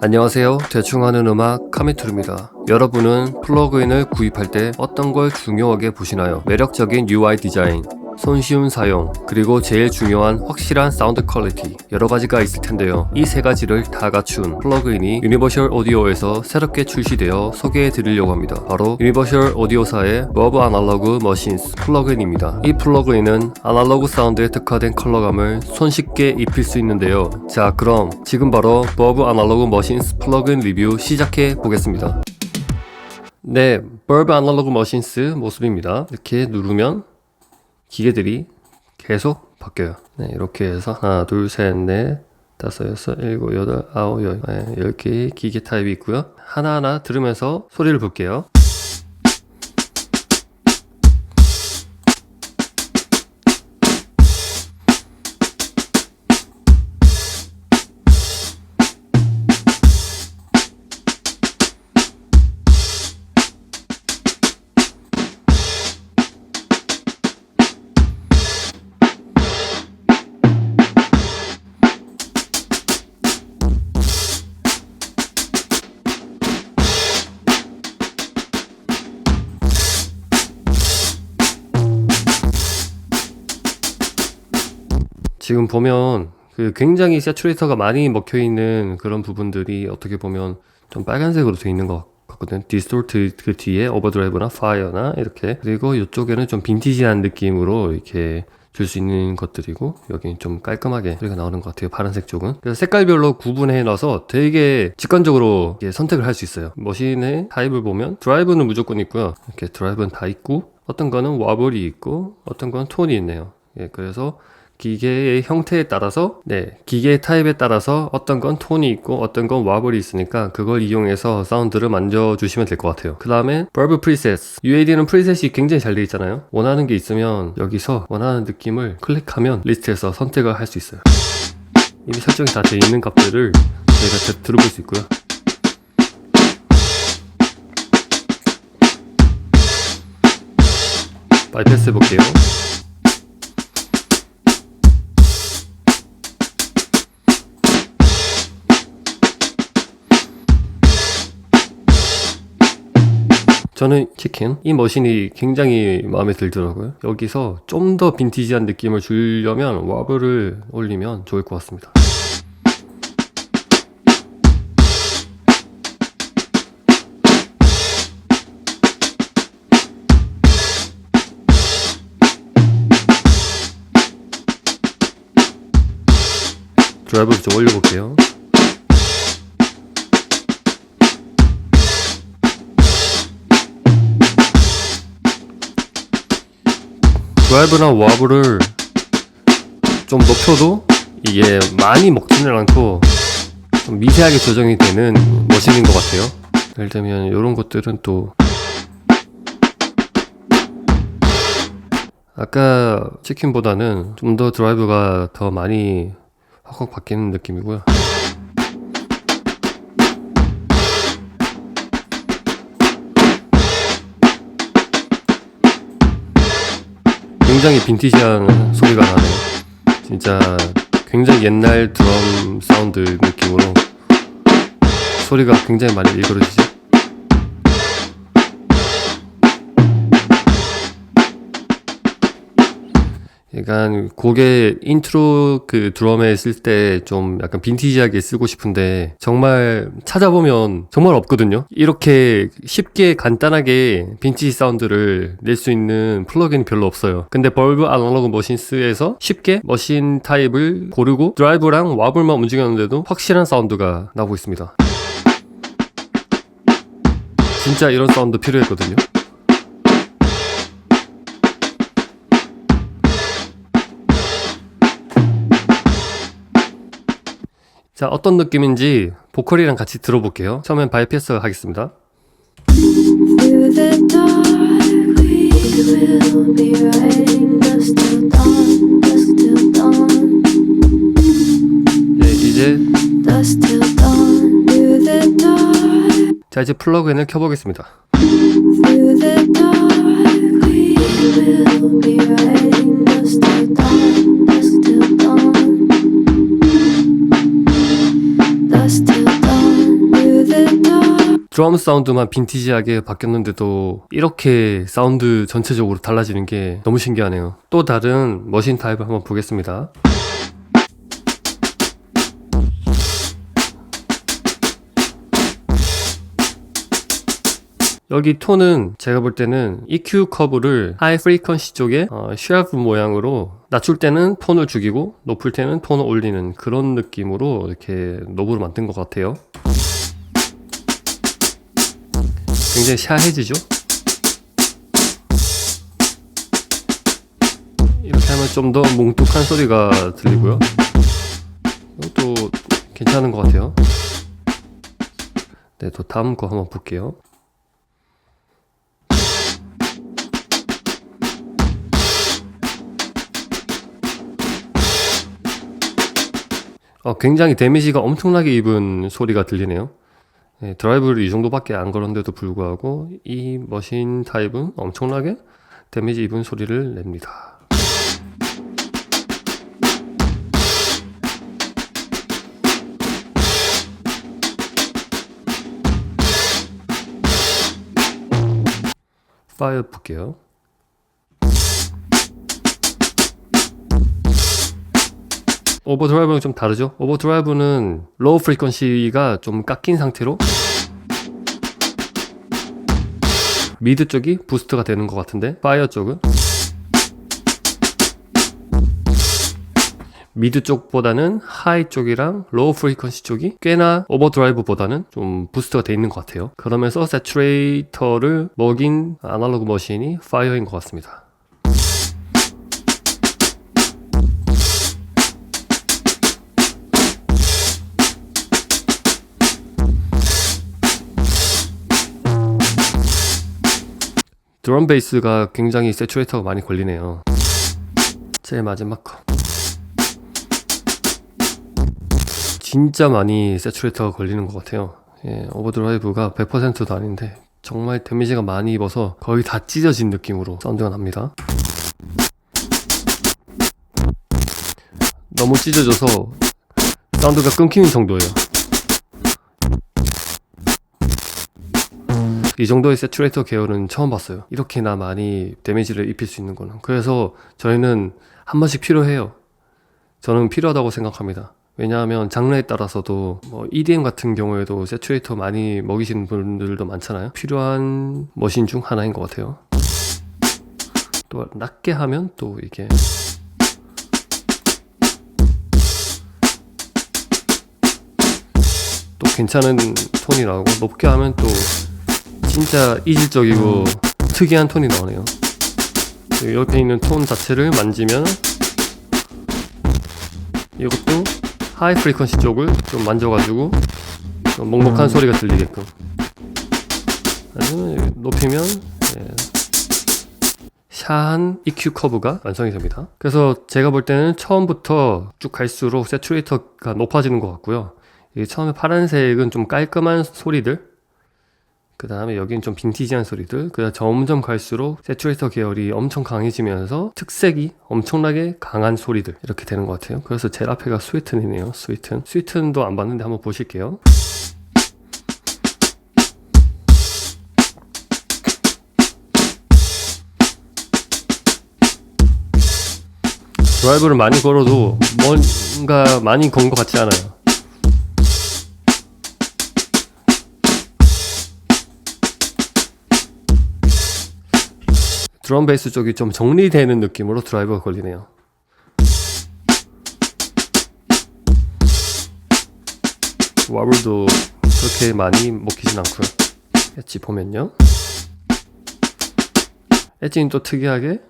안녕하세요. 대충 하는 음악 카미투르입니다. 여러분은 플러그인을 구입할 때 어떤 걸 중요하게 보시나요? 매력적인 UI 디자인, 손쉬운 사용, 그리고 제일 중요한 확실한 사운드 퀄리티, 여러 가지가 있을 텐데요. 이 세 가지를 다 갖춘 플러그인이 유니버셜 오디오에서 새롭게 출시되어 소개해 드리려고 합니다. 바로 유니버셜 오디오사의 버브 아날로그 머신스 플러그인입니다. 이 플러그인은 아날로그 사운드에 특화된 컬러감을 손쉽게 입힐 수 있는데요. 자, 그럼 지금 바로 버브 아날로그 머신스 플러그인 리뷰 시작해 보겠습니다. 네, 버브 아날로그 머신스 모습입니다. 이렇게 누르면 기계들이 계속 바뀌어요. 네, 이렇게 해서 하나, 둘, 셋, 넷, 다섯, 여섯, 일곱, 여덟, 아홉, 열, 10개의 기계 타입이 있고요. 하나하나 들으면서 소리를 볼게요. 지금 보면 굉장히 새추레이터가 많이 먹혀있는 그런 부분들이 어떻게 보면 좀 빨간색으로 되어 있는 것 같거든요. 디스토트 그 뒤에 오버드라이브나 파이어나 이렇게, 그리고 이쪽에는 좀 빈티지한 느낌으로 이렇게 줄 수 있는 것들이고, 여기는 좀 깔끔하게 소리가 나오는 것 같아요. 파란색 쪽은. 그래서 색깔별로 구분해 놔서 되게 직관적으로 선택을 할 수 있어요. 머신의 타입을 보면 드라이브는 무조건 있고요. 이렇게 드라이브는 다 있고, 어떤 거는 와블이 있고 어떤 건 톤이 있네요. 그래서 기계의 형태에 따라서, 기계의 타입에 따라서 어떤 건 톤이 있고 어떤 건 와블이 있으니까 그걸 이용해서 사운드를 만져주시면 될 것 같아요. 그 다음에 버브 프리셋, UAD는 프리셋이 굉장히 잘 되어 있잖아요. 원하는 게 있으면 여기서 원하는 느낌을 클릭하면 리스트에서 선택을 할 수 있어요. 이미 설정이 다 되어 있는 값들을 저희가 들어볼 수 있고요. 바이패스 해볼게요. 저는 치킨, 이 머신이 굉장히 마음에 들더라고요. 여기서 좀 더 빈티지한 느낌을 주려면 와블을 올리면 좋을 것 같습니다. 드라이브를 좀 올려볼게요. 드라이브나 와블을 좀 높여도 이게 많이 먹지는 않고 좀 미세하게 조정이 되는 머신인 것 같아요. 예를 들면 이런 것들은 또 아까 치킨보다는 좀 더 드라이브가 더 많이 확확 바뀌는 느낌이고요. 굉장히 빈티지한 소리가 나네요. 진짜 굉장히 옛날 드럼 사운드 느낌으로 소리가 굉장히 많이 일그러지죠. 약간 곡의 인트로 드럼에 쓸 때 좀 약간 빈티지하게 쓰고 싶은데 정말 찾아보면 정말 없거든요. 이렇게 쉽게 간단하게 빈티지 사운드를 낼 수 있는 플러그인이 별로 없어요. 근데 버브 아날로그 머신스에서 쉽게 머신 타입을 고르고 드라이브랑 와블만 움직였는데도 확실한 사운드가 나오고 있습니다. 진짜 이런 사운드 필요했거든요. 자, 어떤 느낌인지 보컬이랑 같이 들어볼게요. 처음엔 바이패스 하겠습니다. 네, 이제 플러그인을 켜보겠습니다. dusk till dawn. 드럼 사운드만 빈티지하게 바뀌었는데도 이렇게 사운드 전체적으로 달라지는 게 너무 신기하네요. 또 다른 머신 타입을 한번 보겠습니다. 여기 톤은 제가 볼 때는 EQ 커브를 하이 프리퀀시 쪽에 쉘프 모양으로 낮출 때는 톤을 죽이고 높을 때는 톤을 올리는 그런 느낌으로 이렇게 노브를 만든 것 같아요. 굉장히 샤해지죠? 이렇게 하면 좀 더 뭉툭한 소리가 들리고요. 이것도 괜찮은 것 같아요. 네, 또 다음 거 한번 볼게요. 굉장히 데미지가 엄청나게 입은 소리가 들리네요. 네, 드라이브를 이 정도밖에 안 걸었는데도 불구하고 이 머신 타입은 엄청나게 데미지 입은 소리를 냅니다. 파일 볼게요. 오버드라이브는 좀 다르죠? 오버드라이브는 로우 프리퀀시가 좀 깎인 상태로 미드 쪽이 부스트가 되는 것 같은데, 파이어 쪽은 미드 쪽보다는 하이 쪽이랑 로우 프리퀀시 쪽이 꽤나 오버드라이브보다는 좀 부스트가 돼 있는 것 같아요. 그러면서 세츄레이터를 먹인 아날로그 머신이 파이어인 것 같습니다. 드럼 베이스가 굉장히 세츄레이터가 많이 걸리네요. 제일 마지막 거. 진짜 많이 세츄레이터가 걸리는 것 같아요. 예, 오버드라이브가 100%도 아닌데 정말 데미지가 많이 입어서 거의 다 찢어진 느낌으로 사운드가 납니다. 너무 찢어져서 사운드가 끊기는 정도예요. 이 정도의 세츄레이터 계열은 처음 봤어요. 이렇게나 많이 데미지를 입힐 수 있는 거는. 그래서 저희는 한 번씩 필요해요. 저는 필요하다고 생각합니다. 왜냐하면 장르에 따라서도 뭐 EDM 같은 경우에도 세츄레이터 많이 먹이시는 분들도 많잖아요. 필요한 머신 중 하나인 것 같아요. 또 낮게 하면 또 이게 또 괜찮은 톤이 나오고, 높게 하면 또 진짜 이질적이고 특이한 톤이 나오네요. 옆에 있는 톤 자체를 만지면 이것도 하이 프리퀀시 쪽을 좀 만져가지고 좀 먹먹한 소리가 들리게끔, 아니면 높이면 샤한 EQ 커브가 완성이 됩니다. 그래서 제가 볼 때는 처음부터 쭉 갈수록 세츄레이터가 높아지는 것 같고요. 처음에 파란색은 좀 깔끔한 소리들, 그 다음에 여긴 좀 빈티지한 소리들, 그 다음 점점 갈수록 세츄레이터 계열이 엄청 강해지면서 특색이 엄청나게 강한 소리들, 이렇게 되는 것 같아요. 그래서 제일 앞에가 스위튼이네요. 스위튼도 안 봤는데 한번 보실게요. 드라이브를 많이 걸어도 뭔가 많이 건 것 같지 않아요. 드럼 베이스 쪽이 좀 정리되는 느낌으로 드라이버가 걸리네요. 와블도 그렇게 많이 먹히진 않고요. 엣지 보면요, 엣지는 또 특이하게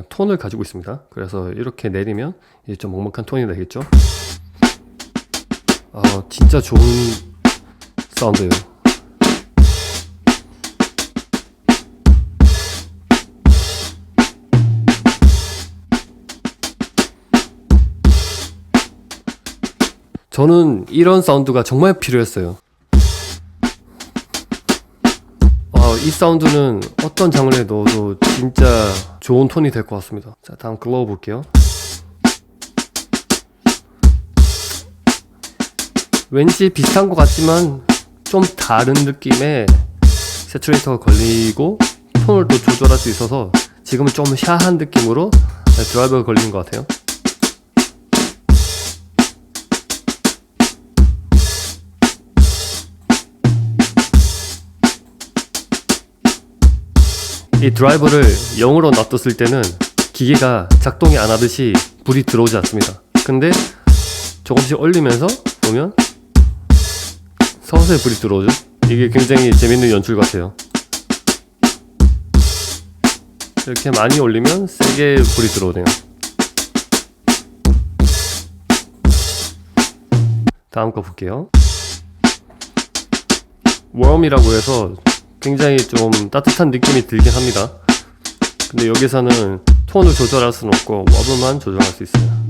톤을 가지고 있습니다. 그래서 이렇게 내리면 이제 좀 먹먹한 톤이 되겠죠. 진짜 좋은 사운드예요. 저는 이런 사운드가 정말 필요했어요. 이 사운드는 어떤 장르에 넣어도 진짜 좋은 톤이 될 것 같습니다. 자, 다음 글로우 볼게요. 왠지 비슷한 것 같지만 좀 다른 느낌의 세츄레이터가 걸리고 톤을 또 조절할 수 있어서 지금은 좀 샤한 느낌으로 드라이버가 걸리는 것 같아요. 이 드라이버를 0으로 놔뒀을 때는 기계가 작동이 안 하듯이 불이 들어오지 않습니다. 근데 조금씩 올리면서 보면 서서히 불이 들어오죠. 이게 굉장히 재밌는 연출 같아요. 이렇게 많이 올리면 세게 불이 들어오네요. 다음 거 볼게요. 웜이라고 해서 굉장히 좀 따뜻한 느낌이 들긴 합니다. 근데 여기서는 톤을 조절할 수는 없고 웜만 조절할 수 있어요.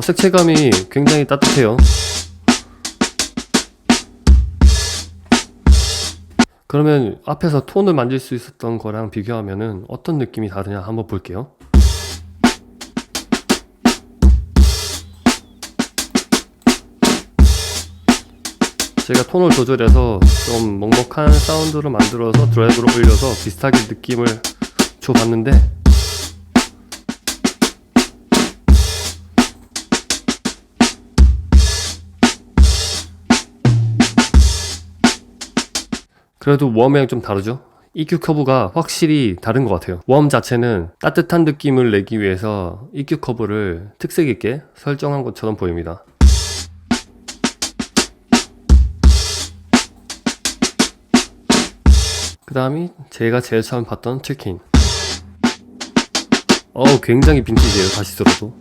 색채감이 굉장히 따뜻해요. 그러면 앞에서 톤을 만질 수 있었던 거랑 비교하면은 어떤 느낌이 다르냐 한번 볼게요. 제가 톤을 조절해서 좀 먹먹한 사운드를 만들어서 드라이브로 올려서 비슷하게 느낌을 줘봤는데 그래도 웜이랑 좀 다르죠? EQ 커브가 확실히 다른 것 같아요. 웜 자체는 따뜻한 느낌을 내기 위해서 EQ 커브를 특색 있게 설정한 것처럼 보입니다. 그 다음이 제가 제일 처음 봤던 치킨. 굉장히 빈티지예요. 다시 들어도.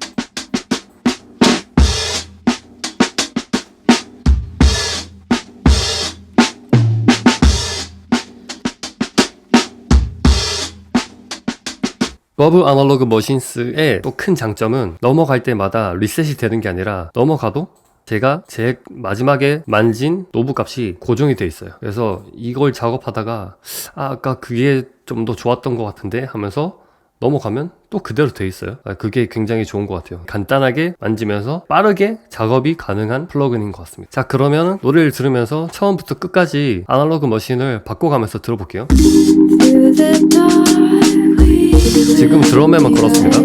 버브 아날로그 머신스의 또 큰 장점은 넘어갈 때마다 리셋이 되는 게 아니라 넘어가도 제가 제일 마지막에 만진 노브 값이 고정이 돼 있어요. 그래서 이걸 작업하다가 아까 그게 좀 더 좋았던 것 같은데 하면서 넘어가면 또 그대로 돼 있어요. 그게 굉장히 좋은 것 같아요. 간단하게 만지면서 빠르게 작업이 가능한 플러그인인 것 같습니다. 자, 그러면 노래를 들으면서 처음부터 끝까지 아날로그 머신을 바꿔가면서 들어볼게요. 지금 드럼에만 걸었습니다.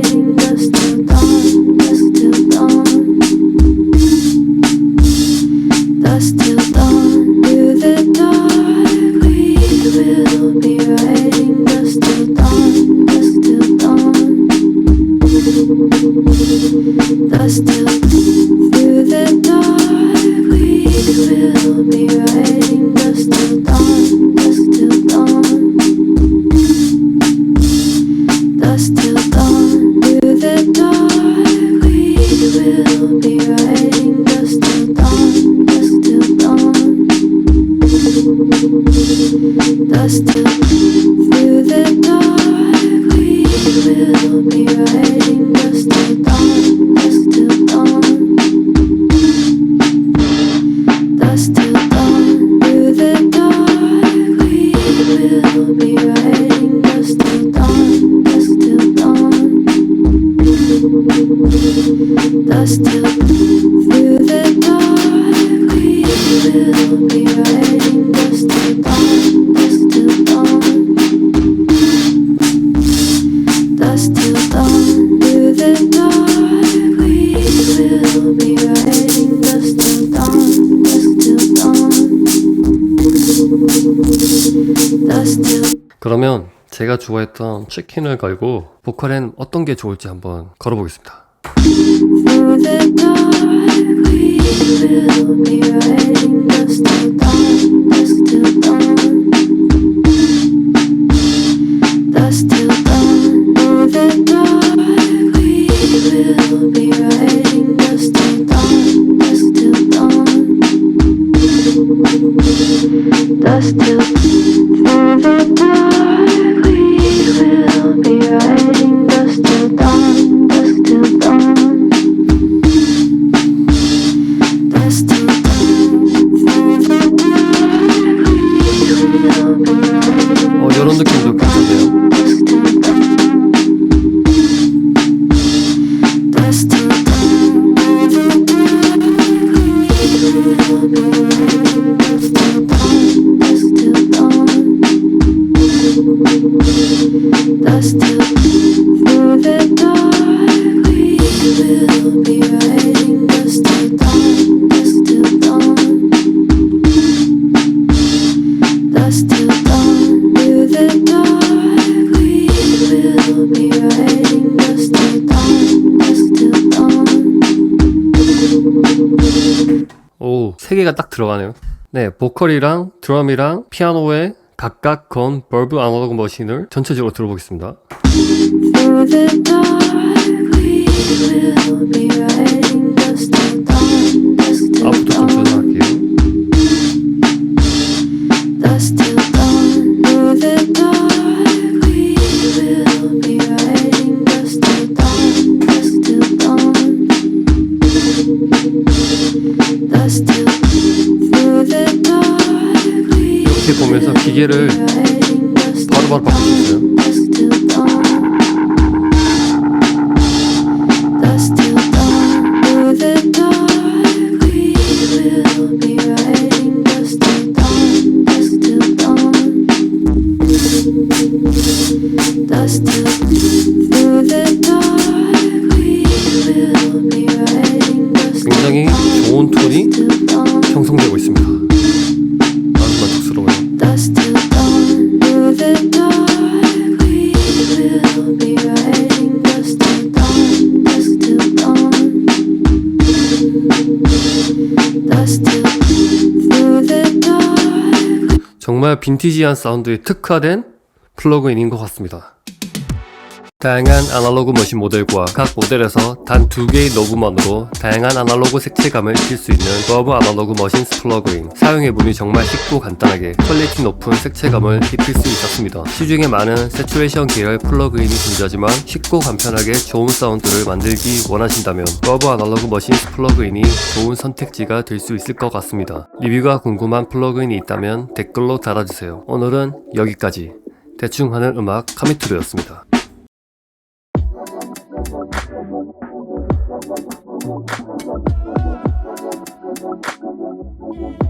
그러면 제가 좋아했던 치킨을 걸고 보컬엔 어떤 게 좋을지 한번 걸어보겠습니다. 이런 느낌도 괜찮네요. Dust till through the dark we will be riding. Dust till dawn, dust till dawn. Dust till dawn, through the dark we will be riding. Dust till dawn, dust till dawn. 오, 세 개가 딱 들어가네요. 네, 보컬이랑 드럼이랑 피아노에 각각 건 벌브 아날로그 머신을 전체적으로 들어보겠습니다. Through the dark we will be riding. Dust till dawn, dust till 앞부터 좀 dawn. 조절할게요. Dust till dawn, through the dark we will be riding. Dust till dawn, dust till dawn. Dust till through the dark we 이렇게 보면서 기계를 will be riding. Dust 바로바로 바꿀 수 있어요. dust till dawn. Dust till dawn, through the dark we will be riding. Dust till dawn, dust till dawn. Dust till through the dark we will be riding. Dust 굉장히 좋은 톤이 till dawn. 형성되고 있습니다. 아주 만족스러워요. Dust till dawn, through the dark we will be riding. Dust till dawn, dust till dawn. Dust till through the dark. 정말 빈티지한 사운드에 특화된 플러그인인 것 같습니다. 다양한 아날로그 머신 모델과 각 모델에서 단 2개의 노브만으로 다양한 아날로그 색채감을 입힐 수 있는 버브 아날로그 머신스 플러그인. 사용해보니 정말 쉽고 간단하게 퀄리티 높은 색채감을 입힐 수 있었습니다. 시중에 많은 세츄레이션 계열 플러그인이 존재하지만 쉽고 간편하게 좋은 사운드를 만들기 원하신다면 버브 아날로그 머신스 플러그인이 좋은 선택지가 될 수 있을 것 같습니다. 리뷰가 궁금한 플러그인이 있다면 댓글로 달아주세요. 오늘은 여기까지. 대충 하는 음악 카미트로였습니다. Thank you.